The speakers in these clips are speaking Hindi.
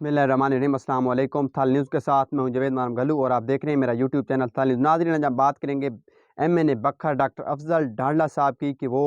बिस्मिल्लाहिर्रहमानिर्रहीम। अस्सलाम वालेकुम। थल न्यूज़ के साथ मैं हूं जवेद मानम गलू और आप देख रहे हैं मेरा यूट्यूब चैनल थल न्यूज़। नाज़रीन, आज हम बात करेंगे MNA बखर डॉक्टर अफजल ढांडला साहब की कि वो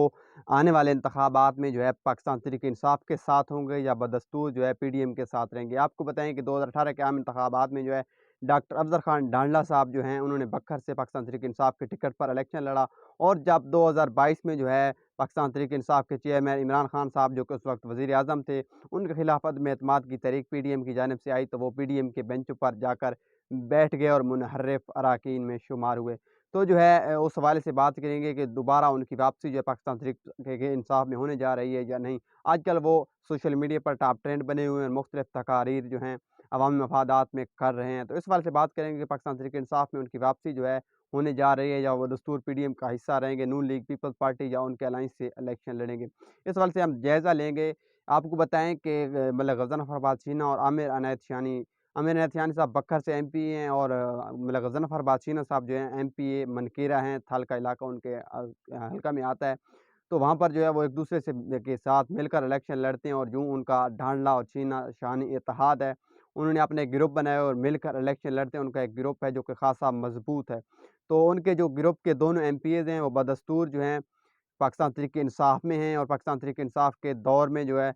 आने वाले इंतखाबात में जो है पाकिस्तान तहरीक इंसाफ के साथ होंगे या बदस्तूर जो है PDM के साथ रहेंगे। आपको बताएं कि 2018 के आम इंतखाबात में जो है डॉक्टर अफजल खान ढांडला साहब जो हैं उन्होंने बखर से पाकिस्तान तहरीक इंसाफ के टिकट पर इलेक्शन लड़ा। और जब 2022 में जो है पाकिस्तान तहरीक इंसाफ के चेयरमैन इमरान खान साहब जो कि उस वक्त वज़ीर आज़म थे, उनके खिलाफ अदम एतमाद की तहरीक PDM की जानिब से आई, तो वो PDM के बेंच पर जाकर बैठ गए और मुनहर्रिफ अराकीन में शुमार हुए। तो जो है उस हवाले से बात करेंगे कि दोबारा उनकी वापसी जो है पाकिस्तान तहरीक के इंसाफ में होने जा रही है या नहीं। आजकल वो सोशल मीडिया पर टॉप ट्रेंड बने हुए हैं, मुख्तलिफ तकारीर जो हैं अवामी मफादात में कर रहे हैं। तो इस हवाले से बात करेंगे कि पाकिस्तान तहरीक इंसाफ में उनकी वापसी जो है होने जा रही है या वो दस्तूर PDM का हिस्सा रहेंगे, नून लीग पीपल्स पार्टी या उनके अलायंस से इलेक्शन लड़ेंगे। इस हवाले से हम जायज़ा लेंगे। आपको बताएँ कि मतलब गज़नफ़र फ़रबाद और आमिर अनायत शानी साहब बक्खर से MP हैं और मतलब गज़नफ़र फ़रबाद साहब जो हैं MPA मनकेरा हैं, थल का इलाका उनके हल्का में आता है। तो वहाँ पर जो है वो एक दूसरे से के साथ मिलकर इलेक्शन लड़ते हैं और यूँ उनका ढांडला और छीना शानी इत्तेहाद है। उन्होंने अपने ग्रुप बनाए और मिलकर इलेक्शन लड़ते हैं। उनका एक ग्रुप है जो कि ख़ासा मज़बूत है। तो उनके जो ग्रुप के दोनों MPAs हैं वो बदस्तूर जो हैं पाकिस्तान तहरीक इंसाफ में हैं और पाकिस्तान तहरीक इंसाफ के दौर में जो है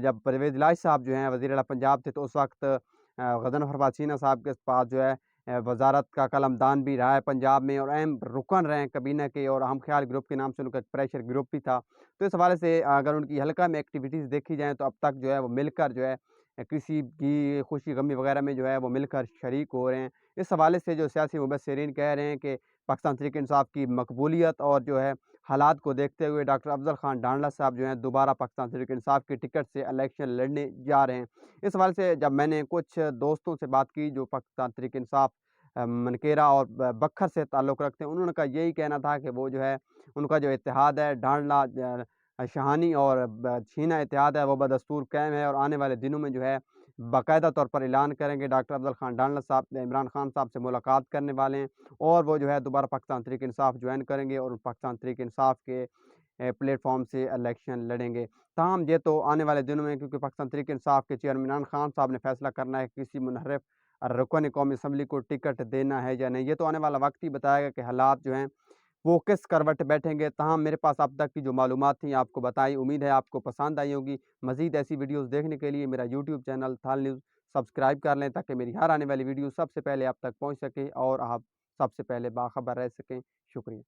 जब परवेज़ इलाही साहब जो हैं वज़ीर आला पंजाब थे, तो उस वक्त गज़नफ़र फ़रबाद साहब के पास जो है वज़ारत का कलमदान भी रहा है पंजाब में और अहम रुकन रहे हैं काबीना के, और हम ख़याल ग्रुप के नाम से उनका एक प्रेशर ग्रुप भी था। तो इस हवाले से अगर उनकी हल्का में एक्टिविटीज़ देखी जाएँ तो अब तक जो है वो मिलकर जो है किसी की खुशी गमी वग़ैरह में जो है वो मिलकर शरीक हो रहे हैं। इस हवाले से जो सियासी मुबस्सिरीन कह रहे हैं कि पाकिस्तान तहरीक इंसाफ की मकबूलियत और जो है हालात को देखते हुए डॉक्टर अफजल खान ढांडला साहब जो हैं दोबारा पाकिस्तान तहरीक इंसाफ के टिकट से इलेक्शन लड़ने जा रहे हैं। इस हवाले से जब मैंने कुछ दोस्तों से बात की जो पाकिस्तान तहरीक इंसाफ मनकेरा और बखर से ताल्लुक़ रखते हैं, उन्होंने का यही कहना था कि वो जो है उनका जो इत्तेहाद है ढांडला शाहानी और छीना इत्तेहाद है वो बदस्तूर कायम है और आने वाले दिनों में जो है बाकायदा तौर पर ऐलान करेंगे। डॉक्टर अफजल खान ढांडला साहब इमरान खान साहब से मुलाकात करने वाले हैं और वो जो है दोबारा पाकिस्तान तहरीक इंसाफ ज्वाइन करेंगे और पाकिस्तान तहरीक इंसाफ के प्लेटफॉर्म से इलेक्शन लड़ेंगे। ताहम ये तो आने वाले दिनों में, क्योंकि पाकिस्तान तहरीक इंसाफ के चेयरमैन इमरान खान साहब ने फैसला करना है कि किसी मुनहरिफ रुकन कौमी असम्बली को टिकट देना है या नहीं। ये तो आने वाला वक्त ही बताएगा कि हालात जो हैं वो किस करवट बैठेंगे। ताहम मेरे पास अब तक की जो मालूमात थी आपको बताई, उम्मीद है आपको पसंद आई होगी। मज़ीद ऐसी वीडियोज़ देखने के लिए मेरा यूट्यूब चैनल थल न्यूज़ सब्सक्राइब कर लें ताकि मेरी हर आने वाली वीडियो सबसे पहले आप तक पहुँच सके और आप सबसे पहले बाखबर रह सकें। शुक्रिया।